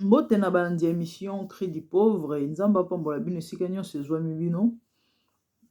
Mbote na bandi émission Cri du pauvre nzamba pambola bino esika nyonso ezwami bino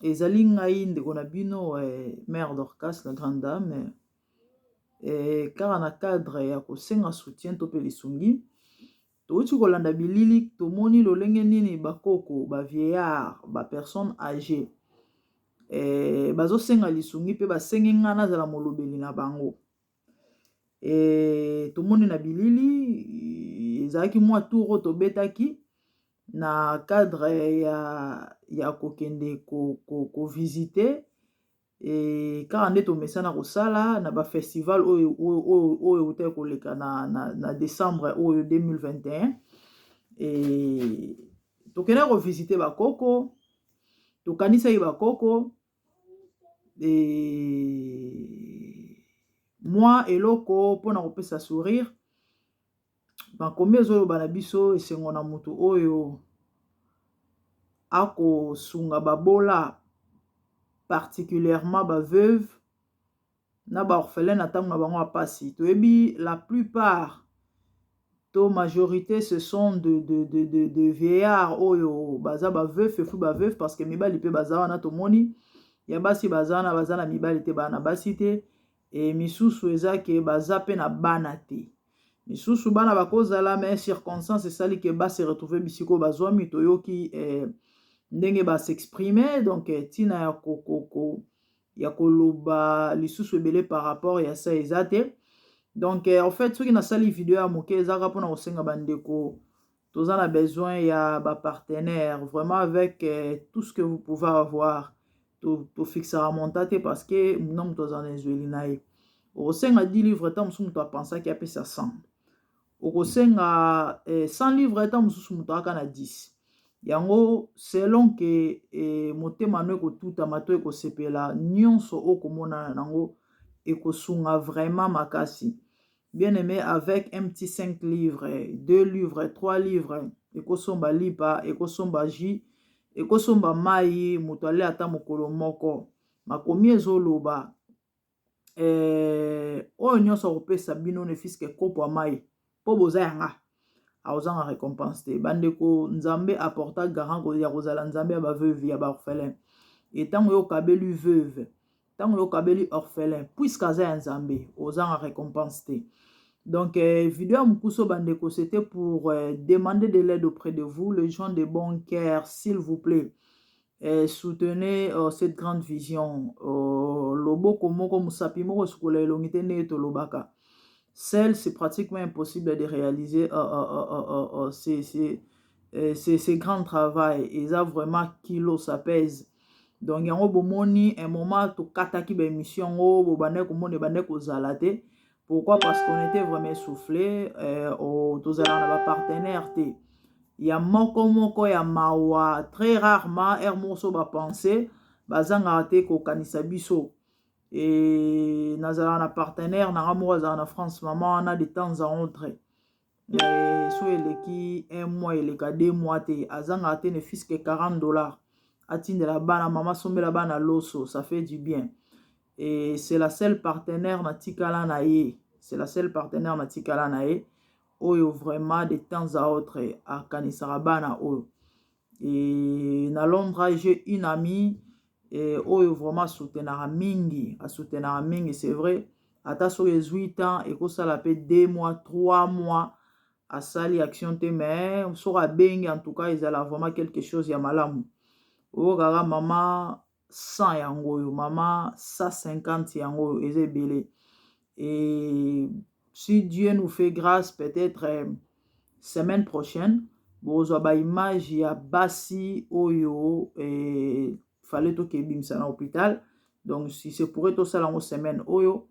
ezali ngai ndeko na bino mère Dorcas la grande dame kaka na cadre ya kosenga soutien to pe lisungi touti kolanda bilili tomoni lolenge nini bakoko ba vieillard ba personne âgée bazosenga lisungi pe basengi nga nazala molobeli na bango tomoni na bilili ezalaki mwa tour tobetaki na cadre ya kokende ko visiter kaka nde tomesana kosala na ba festival oyo utaki koleka na décembre oyo 2021 tokende ko visiter bakoko tokanisaki bakoko moi eloko mpona kopesa sourire bakomi ezoloba na biso esengo na moto oyo akosunga babola particulièrement ba veuve na ba orphelin na ntango na bango ya pasi toyebi la plupart to majorité ce sont de vieillards oyo baza ba veuve efu ba veuve parce que mibali pe baza wana tomoni ya basi baza na mibali te bana basi te misusu eza ke baza pe na bana te misusu bana bakozala mais circonstance esali ke basi retrouver bisiko bazwami toyoki ndenge ba s'exprimer donc tina ya koloba lisusu ebele par rapport ya ça ezate donc en fait soki nasali video ya moke ezaka mpona kosenga bandeko toza na besoin ya ba partenaire vraiment avec tout ce que vous pouvez avoir to fixera monta te parce que na moto aza na ezweli na ye okosenga 10 livres ta mosusu moto apensaki apesa 100 okosenga 100 livres ta mosusu moto aka na 10 yango selon ke motema no ekotutama to ekosepela nyonso okomona nango ekosunga vraiment makasi bien aimé avec un petit 5 livres 2 livres 3 livres ekosomba lipa ekosomba jus ekosomba mai moto ale ata mokolo moko makomi ezoloba oyo nyonso akopesa bino ne fiske kopo ya mai po boza yanga aozanga récompense te bandeko nzambe apporta garant ya kozala nzambe ya baveuve ya baorphelin etango yo kabeli veuve tango yo kabeli orphelin puisque aza ya nzambe ozanga récompense te donc vidéo ya mokuso bandeko c'était pour demander de l'aide auprès de vous les gens de bon cœur s'il vous plaît soutenez cette grande vision loboko moko musapi moko sukola elongi te nde tolobaka seul c'est pratiquement impossible de réaliser ces grands travail eza vraiment kilo ça pèse donc yango bomoni un moment tokataki ba émission ngo bobande komona bande kozala te pourquoi parce qu'on était vraiment essoufflé tozala na ba partenaire te ya moko ya mawa très rarement moso ba penser bazanga te kokanisa biso nazala na partenaire na moko azala na France maman on a de temps à autre so eleki un mois eleka 2 mois te azanga te ne fiske $40 atindela bana mama sombela bana loso ça fait du bien et c'est la seule partenaire na tikala na ye c'est la seule partenaire na tikala na ye oyo vraiment de temps à autre akanisaka bana oyo et na Londres j'ai une amie oyo vraiment soutenara mingi c'est vrai ata so 18 ans ekosala pe 2 mois 3 mois asali action te mais so abengi en tout cas ezala vraiment quelque chose ya malamu oyo kaka mama 100 yango oyo mama 150 yango oyo eza ebele et si Dieu nous fait grâce peut-être semaine prochaine bozwa ba image ya basi oyo fallait tokebimisa na hôpital donc si c'est pour être ça la semaine oyo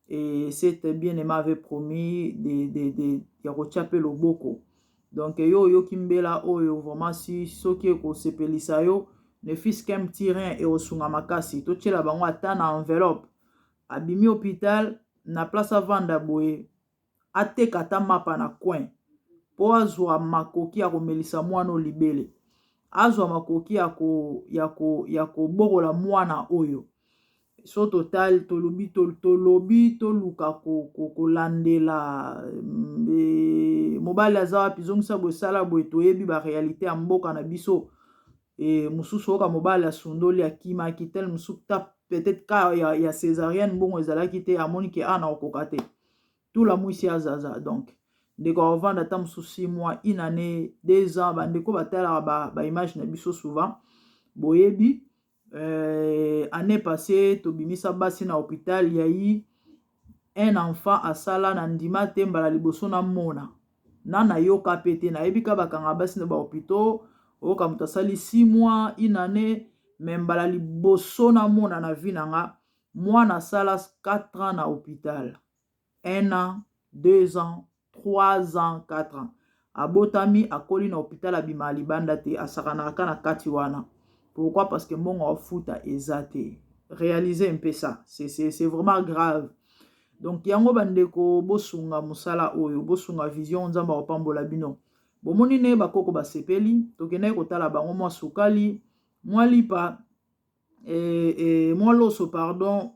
et c'était bien aimé avait promis de ya kochape loboko donc yo kimbela oyo vraiment si soki ko sepelisa yo ne fils qu'un petit rein et osunga makasi to tshela bango ata na enveloppe abimi hôpital na place avanda boye ateka ata mapa na coin po azwa makoki ya komelisa mwana libele azwa makoki ya kobokola mwana oyo so total tolobi toluka kolandela mobali aza wapi zongisa boye sala boye toyebi baréalité ya mboka na biso mosusu oyoka mobali asundoli akimaki tel mosusu ta peut-être ka ya césarienne bongo ezalaki te amoni ke ana okoka te tula mwisi azaza donc ndeko avanda ata mosusu 6 mois 1 année 2 ans bandeko batalaka baimage na biso souvent boyebi année passée tobimisa basi na hôpital yayi un enfant asala na ndima te mbala liboso na mona na yoka pete na yebi ka bakanga basi na ba hôpitaux oka moto asali 6 mois 1 année mais mbala liboso na mona na vie nanga mwana sala 4 ans na hôpital 1 an 2 ans 3 ans 4 ans abotami akoli na hôpital abima libanda te asakanaka na kati wana. Pourquoi? Parce que mon afuta ezate. Réalisez un peu ça. C'est vraiment grave. Donc yango bandeko bosunga musala oyo bosunga vision nzamba opambola bino. Bomoni ne bakoko basepeli tokene kotala bango mwa sukali mwa lipa mwa loso pardon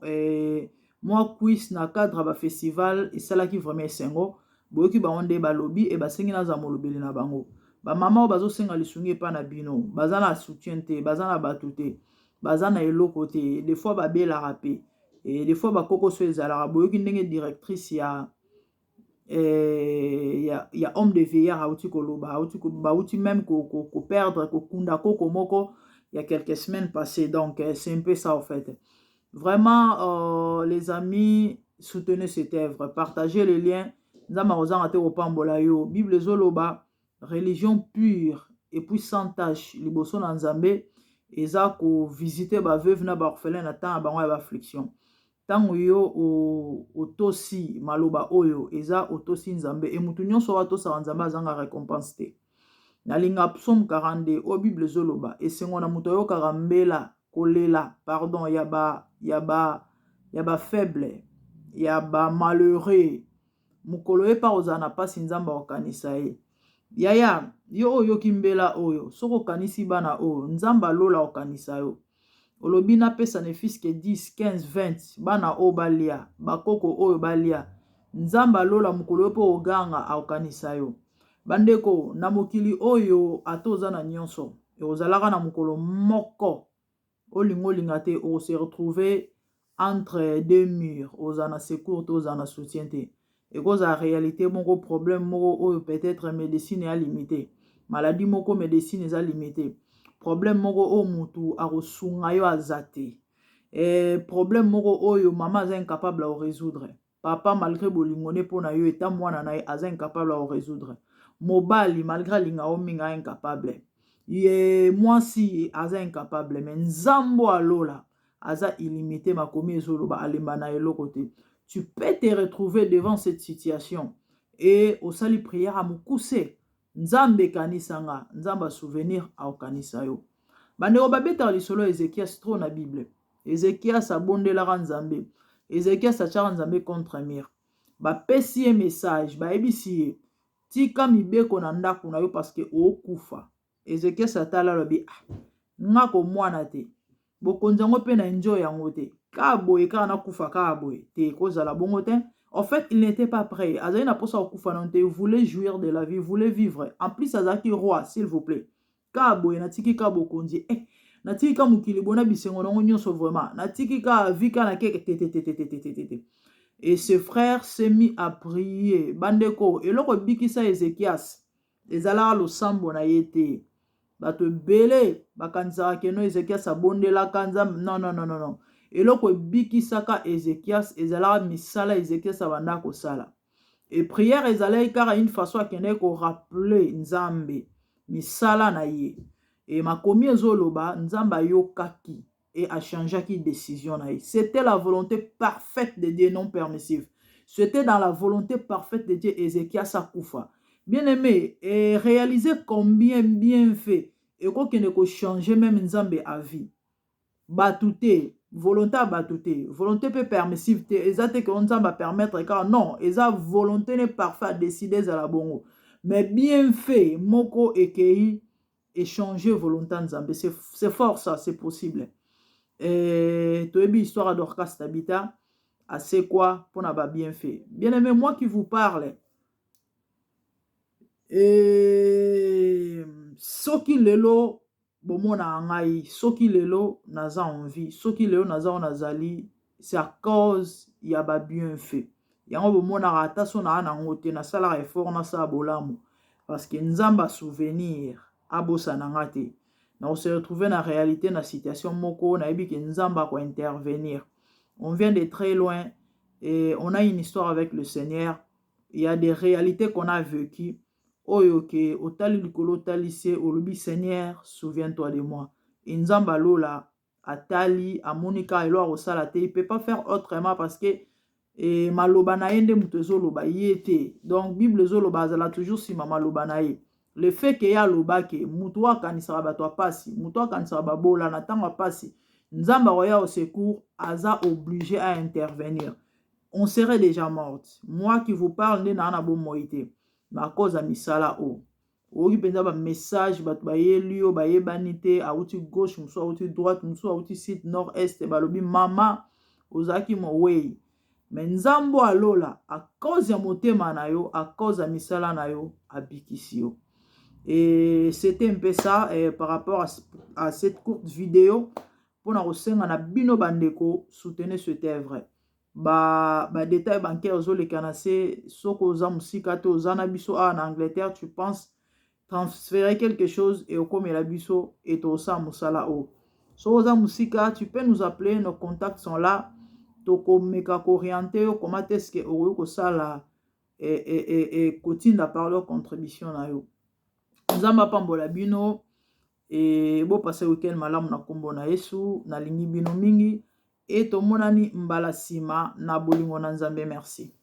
mwa quiz na cadre ba festival esalaki vraiment esengo boyoki bango nde balobi e basengi naza molobeli na bango. Ba mama bazosenga lisungi epa na bino baza na soutien te baza na bato te baza na eloko te des fois babelaka pe et des fois bakoko so ezalaka boyoki ndenge directrice ya homme de veillard auti koloba bauti même ko perdre ko kunda koko moko il y a quelques semaines passées. Donc c'est un peu ça en fait. Vraiment les amis, soutenez cette œuvre, partagez les liens. Nzamba ozanga te opambola yo Bible zoloba religion pure et puis sans tâche liboso na Nzambe eza ko visiter ba veuve na ba orphelin na temps bango ya ba affliction. Tango yo otosi maloba oyo eza otosi Nzambe e mutu nyonso watosa Nzambe azanga récompense te. Na linga psaume 42 o Bible zoloba esengo na mutu yo karambela kolela pardon ya ba faible ya ba malheureux mukolo epa ozana pasi Nzamba okanisa ye. Yaya yo oyo kimbela oyo soko kanisi bana oyo Nzamba lola okanisa yo. Olobi na pesa ne fiske 10 15 20 bana o balia bakoko oyo balia Nzamba lola mukolo epo oganga okanisa yo. Bandeko na mokili oyo atoza na nyonso e ozalaka na mukolo moko olinga te o se retrouver entre deux murs ozana secours to ozana soutien te. Et cause la réalité moko problème moko peut-être médecine est limitée maladie moko médecine est limitée problème moko o mutu akosunga yo azate problème moko oyo maman est incapable de résoudre papa malgré bolingone pona yo eta mwana na est incapable de résoudre mobali malgré linga o minga incapable ye mwasi aza incapable mais nzambo alola aza illimité makomi ezoloba alemba na eloko te. Tu peux te retrouver devant cette situation et au sali prière à mukuse nzambe kanisanga nzamba souvenir a okanisa yo. Bandeko babeta lisolo Ezekias trop na Bible. Ezekias abondelaka nzambe. Ezekias achara nzambe contre mur. Ba pesi ye message ba ebisi ye tika mibeko na ndako na yo parce que okufa. Ezekias atala lobi ngako mwana te. Bokonzango pe na enjoy yango te. Kaboye ka na kufa kaboye te kozala bongo te. En fait, il n'était pas prêt. Azali na posa okufa non te, il voulait jouir de la vie, il voulait vivre. En plus azaki roi, s'il vous plaît. Kaboye na tiki ka bokonzi. Na tiki ka mukili bona bisengo nango nyonso vraiment. Na tiki ka vika na keke te. Et ce frère s'est mis à prier. Bandeko, eloko bikisa Ezekias. Ezala lo sambo na yete. Bato belé bakanisa keno Ezekias abondela kanza non. Eloko bikisaka Ezekias ezala misala Ezekias abanda ko sala. Et prière ezala car une façon à kene ko rappeler Nzambe misala na ye. Et makomi ezoloba Nzamba yokaki et a changé qui décision na ye. C'était la volonté parfaite de Dieu non permissive. C'était dans la volonté parfaite de Dieu Ezekias akufa. Bien aimé, et réaliser combien bien fait et quoi qu'il ne peut changer même Nzambe à vie. Batouté, volonté à batouté, volonté peut permissive, exacte que Nzambe va permettre car non, esa volonté n'est parfaite à décider à la bongo. Mais bien fait, moko ekei et changer volonté Nzambe, c'est fort ça, c'est possible. Et toebi histoire d'Orcas Tabita, assez quoi pour n'a pas bien fait. Bien aimé, moi qui vous parle. Et soki lelo bomona ngai, soki lelo naza en vie, soki lelo naza nazali, c'est à cause ya ba bienfait. Yango bomona ata so na nango te na sala effort na sa bolamu parce que nzamba souvenir abosa nanga te. Na on se retrouver na réalité na situation moko na yebi que nzamba ko intervenir. On vient de très loin et on a une histoire avec le Seigneur. Il y a des réalités qu'on a vécues. Oyoke, otali likolo talise, olobi Seigneur, souviens-toi de moi. Nzamba lola, atali, amonika, elo arosala te, il peut pas faire autrement parce que maloba na yende mutezo loba yete. Donc Bible zo loba azala toujours si mama loba na ye. Le fait que ya loba ke mutuwa kanisaka bato apasi, mutuwa kanisaka babola na tango apasi, nzamba roya au secours, aza obligé à intervenir. On serait déjà morte. Moi qui vous parle, ne na bo moite. Ma cause a misala o. Oyi penza ba message bato ba yeli o ba yebanite a outi gauche muso a outi droite muso a outi sud nord est balobi mama ozaki mo way. Mais nzambo alola a cause ya motema na yo, a cause ya misala na yo abikisi yo. Et c'était un peu ça par rapport à cette courte vidéo. Pour na kosenga na bino bandeko soutenez cette œuvre. Ba détail bancaire zo le canacé soko oza musika te oza na biso en Angleterre, tu penses transférer quelque chose et au comme la biso et to sa musala o. So oza musika, tu peux nous appeler, nos contacts sont là. Toko meka orienter comment est-ce que o ko sala et continue à parler contribution na yo. Nzamba pambola bino et bo passer week-end malamu na kombo na Yesu na lingi bino mingi et tomonani mbala sima na bolingo na Nzambe. Merci.